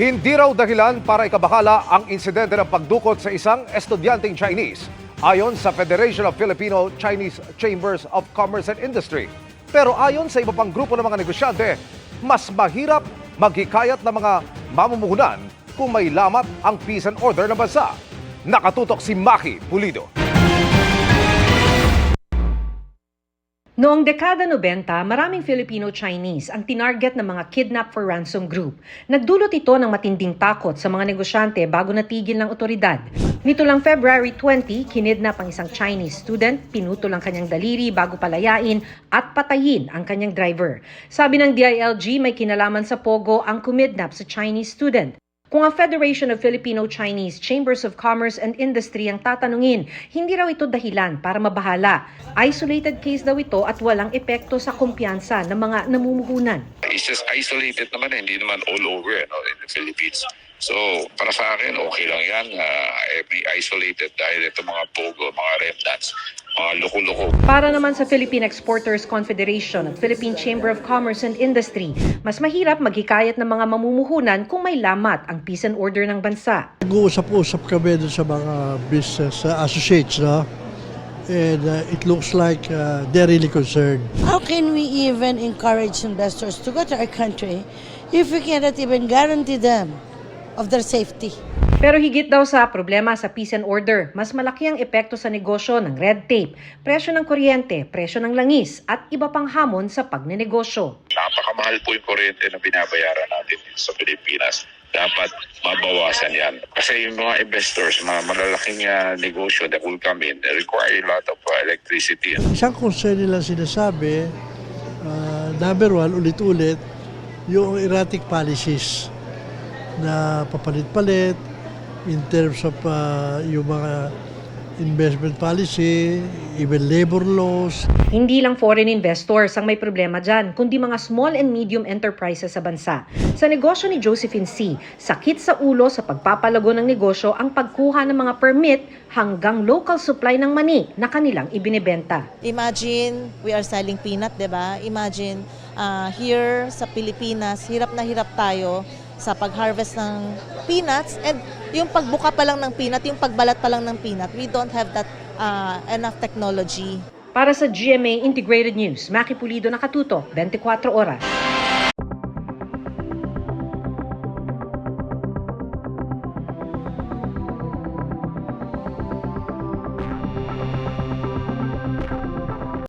Hindi raw dahilan para ikabahala ang insidente ng pagdukot sa isang estudyanteng Chinese ayon sa Federation of Filipino-Chinese Chambers of Commerce and Industry. Pero ayon sa iba pang grupo ng mga negosyante, mas mahirap maghikayat ng mga mamumuhunan kung may lamat ang peace and order ng bansa. Nakatutok si Maki Pulido. Noong dekada 90, maraming Filipino-Chinese ang tinarget ng mga kidnap for ransom group. Nagdulot ito ng matinding takot sa mga negosyante bago natigil ng otoridad. Nito lang February 20, kinidnap ang isang Chinese student, pinutol ang kanyang daliri bago palayain at patayin ang kanyang driver. Sabi ng DILG, may kinalaman sa Pogo ang kumidnap sa Chinese student. Kung ang Federation of Filipino-Chinese Chambers of Commerce and Industry ang tatanungin, hindi raw ito dahilan para mabahala. Isolated case daw ito at walang epekto sa kumpiyansa ng mga namumuhunan. It's just isolated naman, hindi naman all over in the Philippines. So, para sa akin, okay lang yan. Every isolated dahil ito mga pogo, mga remnants, mga loko-loko. Para naman sa Philippine Exporters Confederation at Philippine Chamber of Commerce and Industry, mas mahirap maghikayat ng mga mamumuhunan kung may lamat ang peace and order ng bansa. Nag-uusap-usap kami dun sa mga business associates, no? And it looks like they're really concerned. How can we even encourage investors to go to our country if we cannot even guarantee them of their safety? Pero higit daw sa problema sa peace and order, mas malaki ang epekto sa negosyo ng red tape, presyo ng kuryente, presyo ng langis at iba pang hamon sa pagnenegosyo. Napakamahal po yung kuryente na binabayaran natin sa Pilipinas. Dapat mabawasan yan. Kasi yung mga investors, mga malalaking negosyo that will come in, they require a lot of electricity. Isang concern nila sinasabi, number one, ulit-ulit, yung erratic policies na papalit-palit in terms of yung mga investment policy, even labor laws. Hindi lang foreign investors ang may problema dyan, kundi mga small and medium enterprises sa bansa. Sa negosyo ni Josephine C., sakit sa ulo sa pagpapalago ng negosyo ang pagkuha ng mga permit hanggang local supply ng mani na kanilang ibinebenta. Imagine, we are selling peanut, di ba? Imagine, here sa Pilipinas, hirap na hirap tayo sa pag-harvest ng peanuts, and yung pagbuka pa lang ng peanut, yung pagbalat pa lang ng peanut, we don't have that enough technology. Para sa GMA Integrated News, Maki Pulido, Nakatutok, 24 Oras.